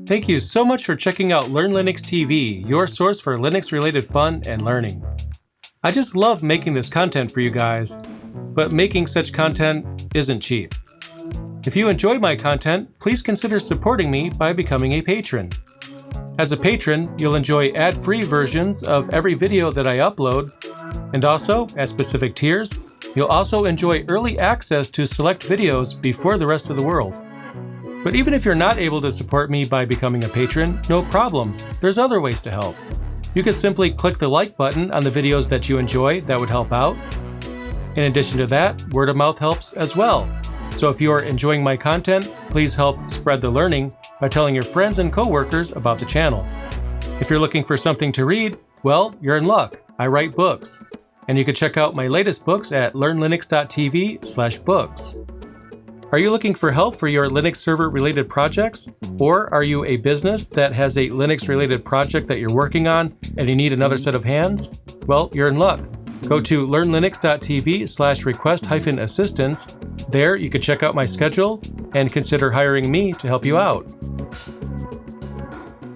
Thank you so much for checking out Learn Linux TV, your source for Linux-related fun and learning. I just love making this content for you guys, but making such content isn't cheap. If you enjoy my content, please consider supporting me by becoming a patron. As a patron, you'll enjoy ad-free versions of every video that I upload, and also, at specific tiers, you'll also enjoy early access to select videos before the rest of the world. But even if you're not able to support me by becoming a patron, no problem. There's other ways to help. You can simply click the like button on the videos that you enjoy. That would help out. In addition to that, word of mouth helps as well. So if you are enjoying my content, please help spread the learning by telling your friends and coworkers about the channel. If you're looking for something to read, well, you're in luck. I write books. And you can check out my latest books at learnlinux.tv/books. Are you looking for help for your Linux server related projects? Or are you a business that has a Linux related project that you're working on and you need another set of hands? Well, you're in luck. Go to learnlinux.tv/request-assistance. There you can check out my schedule and consider hiring me to help you out.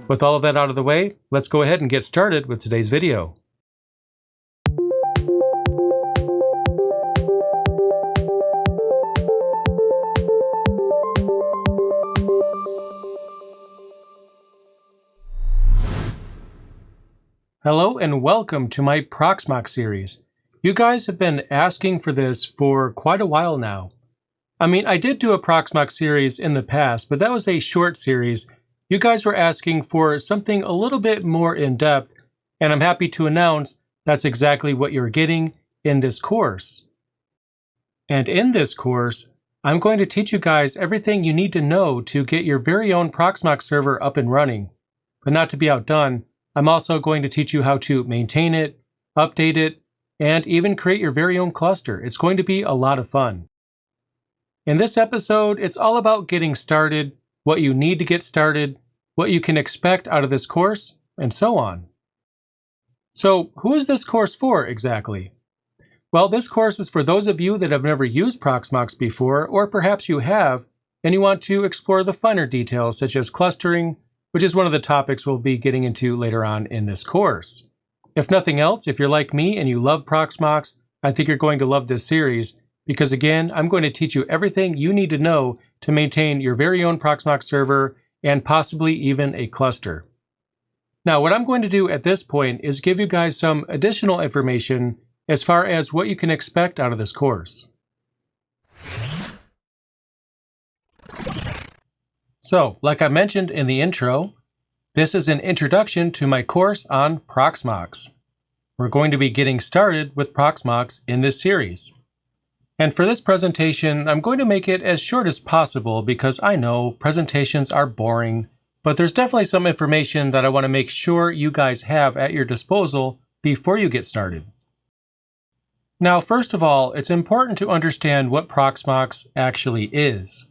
With all of that out of the way, let's go ahead and get started with today's video. Hello and welcome to my Proxmox series. You guys have been asking for this for quite a while now. I mean, I did do a Proxmox series in the past, but that was a short series. You guys were asking for something a little bit more in-depth, and I'm happy to announce that's exactly what you're getting in this course. And in this course, I'm going to teach you guys everything you need to know to get your very own Proxmox server up and running. But not to be outdone, I'm also going to teach you how to maintain it, update it, and even create your very own cluster. It's going to be a lot of fun. In this episode, it's all about getting started, what you need to get started, what you can expect out of this course, and so on. So, who is this course for exactly? Well, this course is for those of you that have never used Proxmox before, or perhaps you have, and you want to explore the finer details such as clustering, which is one of the topics we'll be getting into later on in this course. If nothing else, if you're like me and you love Proxmox, I think you're going to love this series because again, I'm going to teach you everything you need to know to maintain your very own Proxmox server and possibly even a cluster. Now, what I'm going to do at this point is give you guys some additional information as far as what you can expect out of this course. So, like I mentioned in the intro, this is an introduction to my course on Proxmox. We're going to be getting started with Proxmox in this series. And for this presentation, I'm going to make it as short as possible because I know presentations are boring, but there's definitely some information that I want to make sure you guys have at your disposal before you get started. Now, first of all, it's important to understand what Proxmox actually is.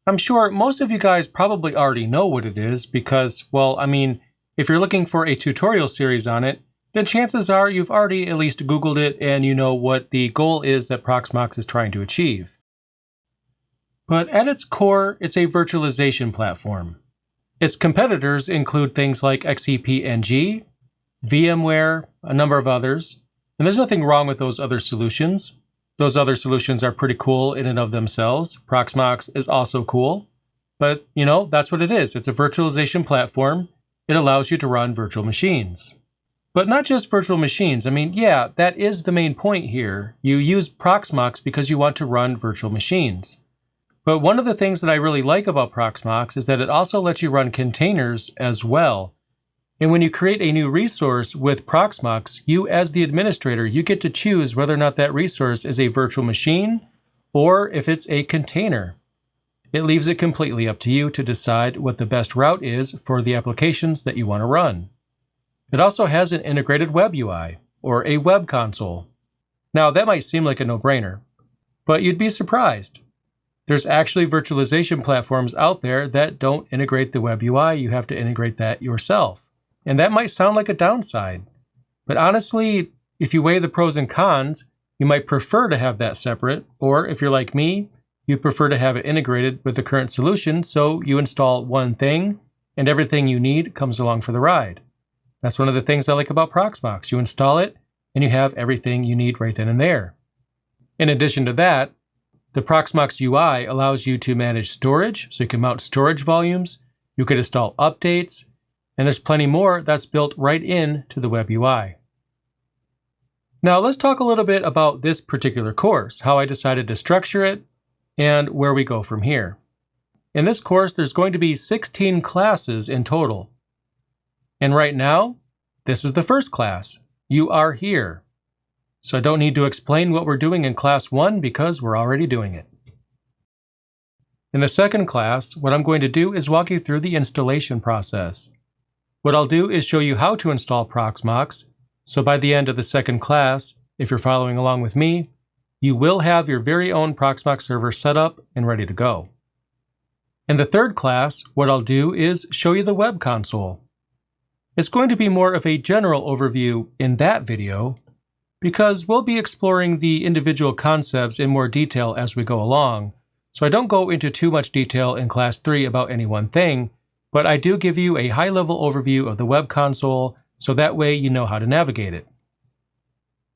I'm sure most of you guys probably already know what it is because, well, I mean, if you're looking for a tutorial series on it, then chances are you've already at least Googled it and you know what the goal is that Proxmox is trying to achieve. But at its core, it's a virtualization platform. Its competitors include things like XCP-ng, VMware, a number of others, and there's nothing wrong with those other solutions. Those other solutions are pretty cool in and of themselves. Proxmox is also cool. But, you know, that's what it is. It's a virtualization platform. It allows you to run virtual machines. But not just virtual machines. I mean, yeah, that is the main point here. You use Proxmox because you want to run virtual machines. But one of the things that I really like about Proxmox is that it also lets you run containers as well. And when you create a new resource with Proxmox, you as the administrator, you get to choose whether or not that resource is a virtual machine or if it's a container. It leaves it completely up to you to decide what the best route is for the applications that you want to run. It also has an integrated web UI or a web console. Now that might seem like a no-brainer, but you'd be surprised. There's actually virtualization platforms out there that don't integrate the web UI. You have to integrate that yourself. And that might sound like a downside, but honestly, if you weigh the pros and cons, you might prefer to have that separate, or if you're like me, you prefer to have it integrated with the current solution, so you install one thing and everything you need comes along for the ride. That's one of the things I like about Proxmox. You install it, and you have everything you need right then and there. In addition to that, the Proxmox UI allows you to manage storage, so you can mount storage volumes, you can install updates, and there's plenty more that's built right into the web UI. Now let's talk a little bit about this particular course, how I decided to structure it, and where we go from here. In this course, there's going to be 16 classes in total. And right now, this is the first class. You are here. So I don't need to explain what we're doing in class 1 because we're already doing it. In the second class, what I'm going to do is walk you through the installation process. What I'll do is show you how to install Proxmox, so by the end of the second class, if you're following along with me, you will have your very own Proxmox server set up and ready to go. In the third class, what I'll do is show you the web console. It's going to be more of a general overview in that video, because we'll be exploring the individual concepts in more detail as we go along, so I don't go into too much detail in class 3 about any one thing, but I do give you a high-level overview of the web console, so that way you know how to navigate it.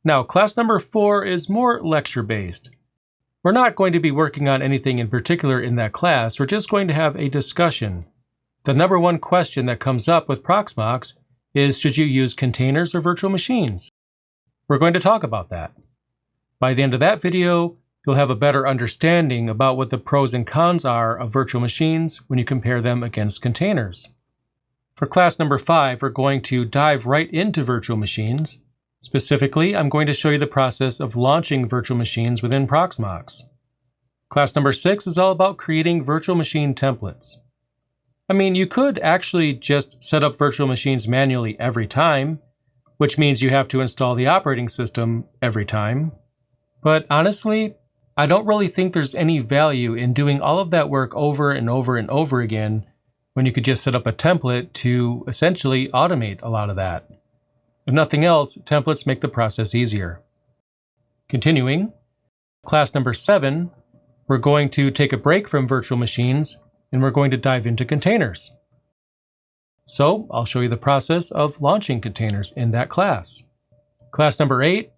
Now, class number 4 is more lecture-based. We're not going to be working on anything in particular in that class, we're just going to have a discussion. The number one question that comes up with Proxmox is, should you use containers or virtual machines? We're going to talk about that. By the end of that video, you'll have a better understanding about what the pros and cons are of virtual machines when you compare them against containers. For class number 5, we're going to dive right into virtual machines. Specifically, I'm going to show you the process of launching virtual machines within Proxmox. Class number 6 is all about creating virtual machine templates. I mean, you could actually just set up virtual machines manually every time, which means you have to install the operating system every time. But honestly, I don't really think there's any value in doing all of that work over and over and over again when you could just set up a template to essentially automate a lot of that. If nothing else, templates make the process easier. Continuing, class number 7, we're going to take a break from virtual machines and we're going to dive into containers. So I'll show you the process of launching containers in that class. Class number 8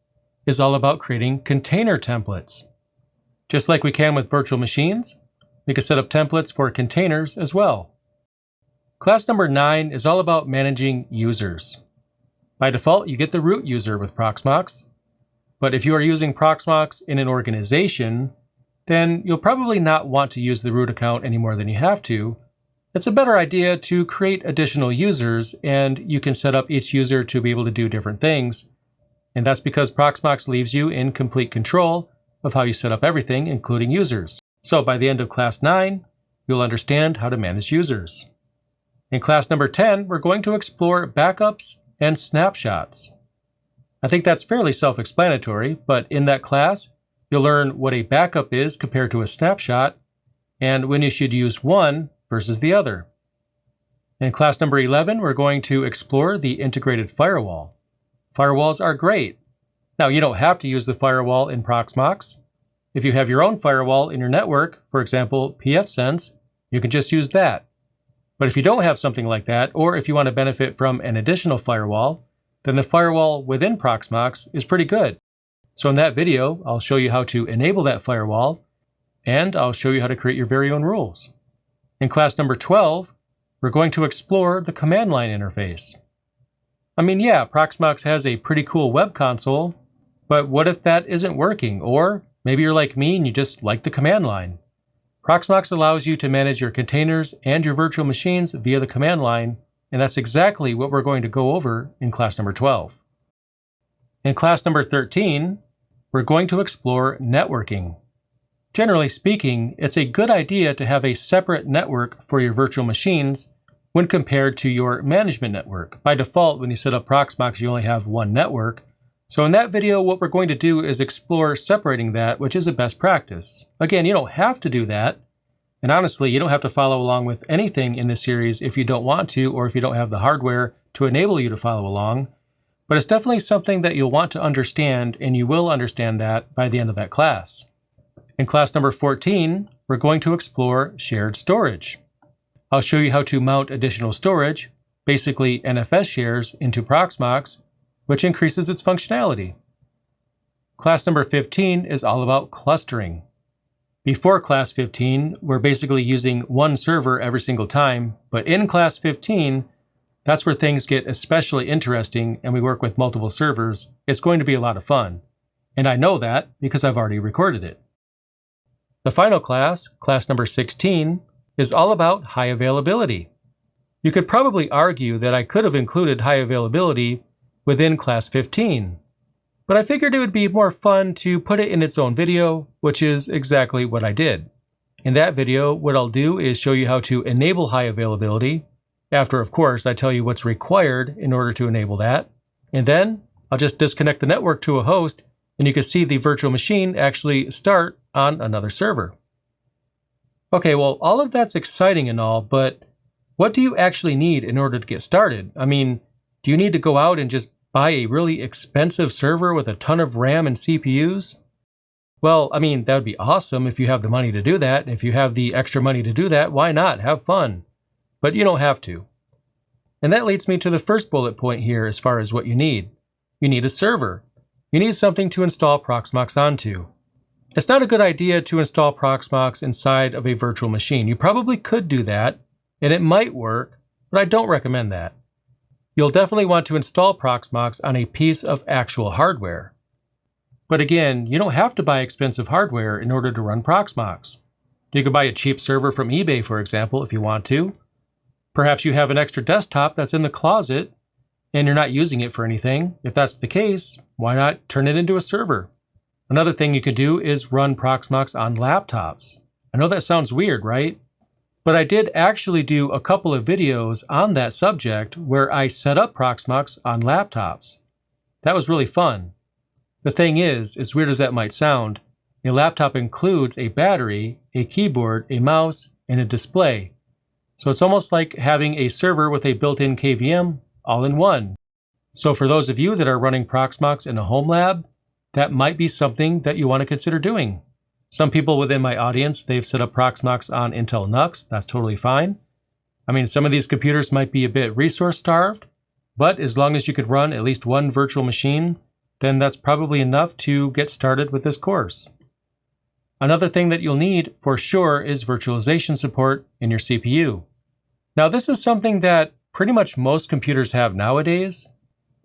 is all about creating container templates. Just like we can with virtual machines, we can set up templates for containers as well. Class number 9 is all about managing users. By default, you get the root user with Proxmox, but if you are using Proxmox in an organization, then you'll probably not want to use the root account any more than you have to. It's a better idea to create additional users, and you can set up each user to be able to do different things. And that's because Proxmox leaves you in complete control of how you set up everything, including users. So by the end of class 9, you'll understand how to manage users. In class number 10, we're going to explore backups and snapshots. I think that's fairly self-explanatory, but in that class, you'll learn what a backup is compared to a snapshot, and when you should use one versus the other. In class number 11, we're going to explore the integrated firewall. Firewalls are great. Now, you don't have to use the firewall in Proxmox. If you have your own firewall in your network, for example, pfSense, you can just use that. But if you don't have something like that, or if you want to benefit from an additional firewall, then the firewall within Proxmox is pretty good. So in that video, I'll show you how to enable that firewall, and I'll show you how to create your very own rules. In class number 12, we're going to explore the command line interface. I mean, yeah, Proxmox has a pretty cool web console, but what if that isn't working? Or maybe you're like me and you just like the command line. Proxmox allows you to manage your containers and your virtual machines via the command line, and that's exactly what we're going to go over in class number 12. In class number 13, we're going to explore networking. Generally speaking, it's a good idea to have a separate network for your virtual machines when compared to your management network. By default, when you set up Proxmox, you only have one network. So in that video, what we're going to do is explore separating that, which is a best practice. Again, you don't have to do that. And honestly, you don't have to follow along with anything in this series if you don't want to, or if you don't have the hardware to enable you to follow along. But it's definitely something that you'll want to understand, and you will understand that by the end of that class. In class number 14, we're going to explore shared storage. I'll show you how to mount additional storage, basically NFS shares, into Proxmox, which increases its functionality. Class number 15 is all about clustering. Before class 15, we're basically using one server every single time, but in class 15, that's where things get especially interesting and we work with multiple servers. It's going to be a lot of fun. And I know that because I've already recorded it. The final class, class number 16, is all about high availability. You could probably argue that I could have included high availability within class 15, but I figured it would be more fun to put it in its own video, which is exactly what I did. In that video, what I'll do is show you how to enable high availability, after of course I tell you what's required in order to enable that, and then I'll just disconnect the network to a host and you can see the virtual machine actually start on another server. Okay, well, all of that's exciting and all, but what do you actually need in order to get started? I mean, do you need to go out and just buy a really expensive server with a ton of RAM and CPUs? Well, I mean, that would be awesome if you have the money to do that. If you have the extra money to do that, why not? Have fun. But you don't have to. And that leads me to the first bullet point here as far as what you need. You need a server. You need something to install Proxmox onto. It's not a good idea to install Proxmox inside of a virtual machine. You probably could do that, and it might work, but I don't recommend that. You'll definitely want to install Proxmox on a piece of actual hardware. But again, you don't have to buy expensive hardware in order to run Proxmox. You could buy a cheap server from eBay, for example, if you want to. Perhaps you have an extra desktop that's in the closet and you're not using it for anything. If that's the case, why not turn it into a server? Another thing you could do is run Proxmox on laptops. I know that sounds weird, right? But I did actually do a couple of videos on that subject where I set up Proxmox on laptops. That was really fun. The thing is, as weird as that might sound, a laptop includes a battery, a keyboard, a mouse, and a display. So it's almost like having a server with a built-in KVM all in one. So for those of you that are running Proxmox in a Homelab, that might be something that you want to consider doing. Some people within my audience, they've set up Proxmox on Intel NUCs. That's totally fine. I mean, some of these computers might be a bit resource starved, but as long as you could run at least one virtual machine, then that's probably enough to get started with this course. Another thing that you'll need for sure is virtualization support in your CPU. Now, this is something that pretty much most computers have nowadays.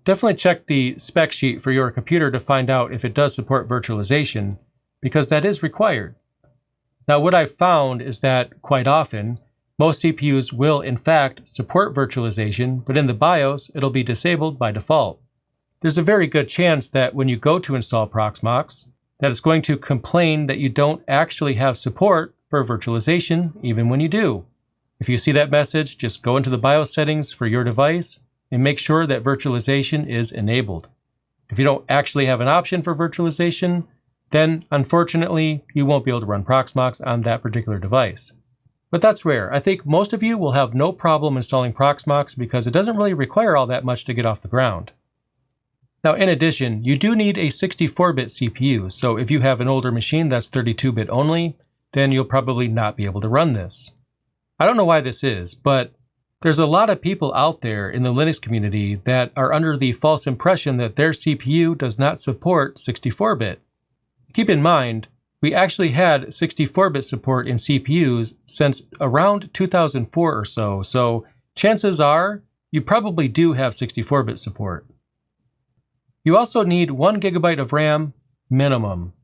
Definitely check the spec sheet for your computer to find out if it does support virtualization, because that is required. Now, what I've found is that quite often, most CPUs will in fact support virtualization, but in the BIOS, it'll be disabled by default. There's a very good chance that when you go to install Proxmox, that it's going to complain that you don't actually have support for virtualization, even when you do. If you see that message, just go into the BIOS settings for your device and make sure that virtualization is enabled. If you don't actually have an option for virtualization, then unfortunately, you won't be able to run Proxmox on that particular device. But that's rare. I think most of you will have no problem installing Proxmox because it doesn't really require all that much to get off the ground. Now, in addition, you do need a 64-bit CPU, so if you have an older machine that's 32-bit only, then you'll probably not be able to run this. I don't know why this is, but there's a lot of people out there in the Linux community that are under the false impression that their CPU does not support 64-bit. Keep in mind, we actually had 64-bit support in CPUs since around 2004 or so, so chances are you probably do have 64-bit support. You also need 1 GB of RAM minimum.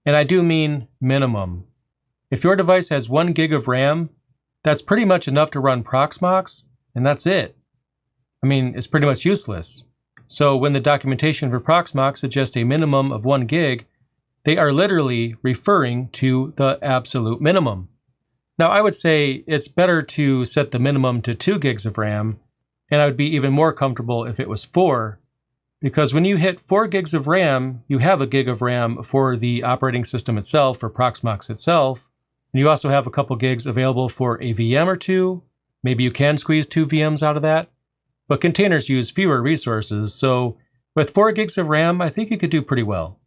And I do mean minimum. If your device has 1 gig of RAM, that's pretty much enough to run Proxmox, and that's it. I mean, it's pretty much useless. So when the documentation for Proxmox suggests a minimum of 1 gig, they are literally referring to the absolute minimum. Now, I would say it's better to set the minimum to 2 gigs of RAM, and I would be even more comfortable if it was 4, because when you hit 4 gigs of RAM, you have a gig of RAM for the operating system itself, for Proxmox itself, and you also have a couple gigs available for a VM or two. Maybe you can squeeze 2 VMs out of that, but containers use fewer resources, so with 4 gigs of RAM, I think you could do pretty well.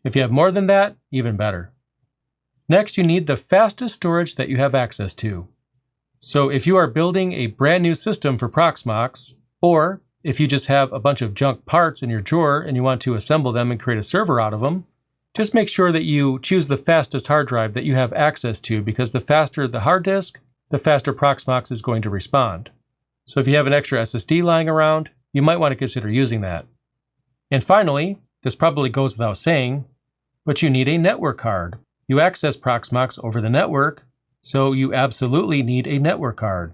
If you have more than that, even better. Next, you need the fastest storage that you have access to. So if you are building a brand new system for Proxmox, or if you just have a bunch of junk parts in your drawer and you want to assemble them and create a server out of them, just make sure that you choose the fastest hard drive that you have access to, because the faster the hard disk, the faster Proxmox is going to respond. So if you have an extra SSD lying around, you might want to consider using that. And finally, this probably goes without saying, but you need a network card. You access Proxmox over the network, so you absolutely need a network card.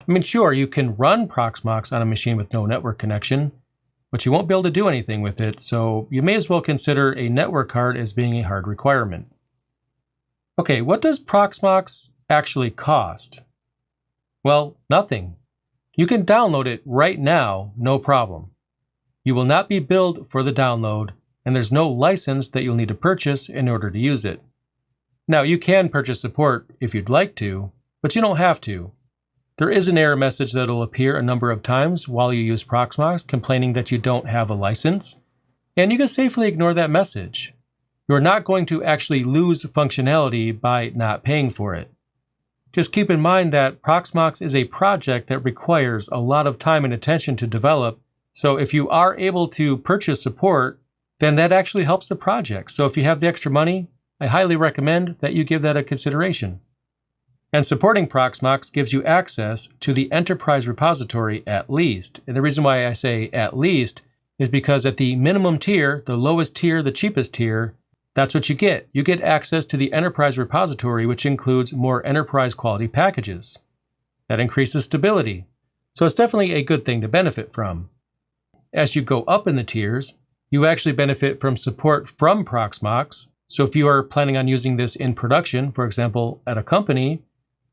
I mean, sure, you can run Proxmox on a machine with no network connection, but you won't be able to do anything with it, so you may as well consider a network card as being a hard requirement. Okay, what does Proxmox actually cost? Well, nothing. You can download it right now, no problem. You will not be billed for the download, and there's no license that you'll need to purchase in order to use it. Now, you can purchase support if you'd like to, but you don't have to. There is an error message that will appear a number of times while you use Proxmox complaining that you don't have a license, and you can safely ignore that message. You're not going to actually lose functionality by not paying for it. Just keep in mind that Proxmox is a project that requires a lot of time and attention to develop, so if you are able to purchase support, then that actually helps the project. So if you have the extra money, I highly recommend that you give that a consideration. And supporting Proxmox gives you access to the enterprise repository at least. And the reason why I say at least is because at the minimum tier, the lowest tier, the cheapest tier, that's what you get. You get access to the enterprise repository, which includes more enterprise quality packages. That increases stability. So it's definitely a good thing to benefit from. As you go up in the tiers, you actually benefit from support from Proxmox. So if you are planning on using this in production, for example, at a company,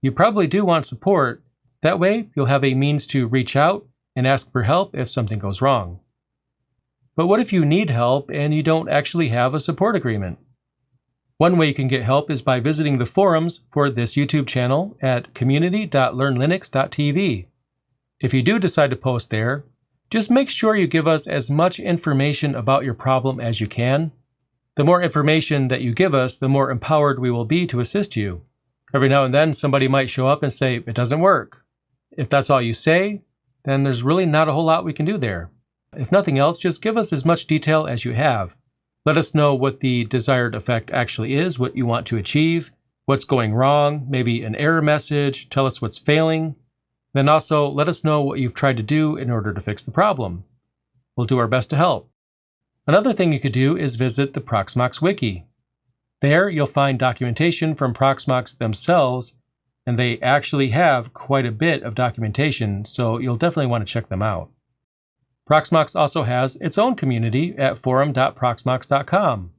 you probably do want support. That way, you'll have a means to reach out and ask for help if something goes wrong. But what if you need help and you don't actually have a support agreement? One way you can get help is by visiting the forums for this YouTube channel at community.learnlinux.tv. If you do decide to post there, just make sure you give us as much information about your problem as you can. The more information that you give us, the more empowered we will be to assist you. Every now and then, somebody might show up and say, it doesn't work. If that's all you say, then there's really not a whole lot we can do there. If nothing else, just give us as much detail as you have. Let us know what the desired effect actually is, what you want to achieve, what's going wrong, maybe an error message, tell us what's failing. Then also let us know what you've tried to do in order to fix the problem. We'll do our best to help. Another thing you could do is visit the Proxmox Wiki. There you'll find documentation from Proxmox themselves, and they actually have quite a bit of documentation, so you'll definitely want to check them out. Proxmox also has its own community at forum.proxmox.com.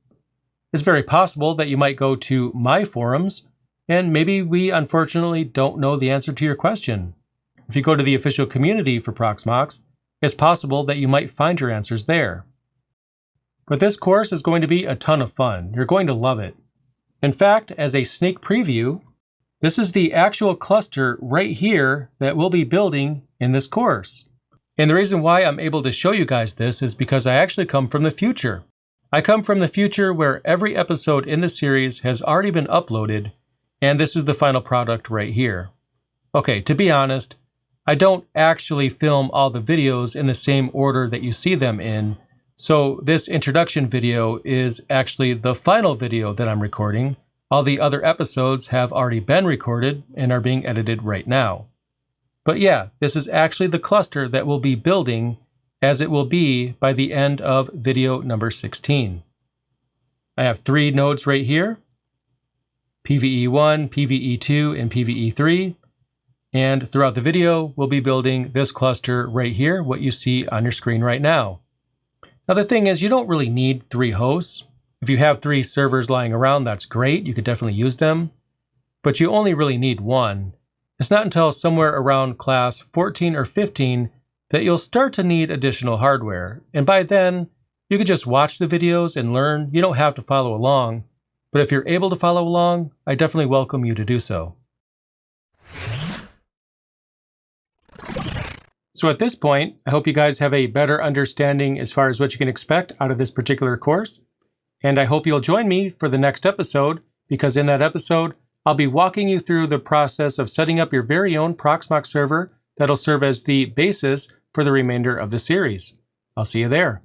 It's very possible that you might go to my forums, and maybe we unfortunately don't know the answer to your question. If you go to the official community for Proxmox, it's possible that you might find your answers there. But this course is going to be a ton of fun. You're going to love it. In fact, as a sneak preview, this is the actual cluster right here that we'll be building in this course. And the reason why I'm able to show you guys this is because I actually come from the future. I come from the future where every episode in the series has already been uploaded, and this is the final product right here. Okay, to be honest, I don't actually film all the videos in the same order that you see them in, so this introduction video is actually the final video that I'm recording. All the other episodes have already been recorded and are being edited right now. But yeah, this is actually the cluster that we'll be building as it will be by the end of video number 16. I have 3 nodes right here, PVE1, PVE2, and PVE3. And throughout the video, we'll be building this cluster right here, what you see on your screen right now. Now the thing is, you don't really need 3 hosts. If you have 3 servers lying around, that's great. You could definitely use them. But you only really need 1. It's not until somewhere around class 14 or 15 that you'll start to need additional hardware. And by then, you can just watch the videos and learn. You don't have to follow along. But if you're able to follow along, I definitely welcome you to do so. So at this point, I hope you guys have a better understanding as far as what you can expect out of this particular course. And I hope you'll join me for the next episode, because in that episode, I'll be walking you through the process of setting up your very own Proxmox server that'll serve as the basis for the remainder of the series. I'll see you there.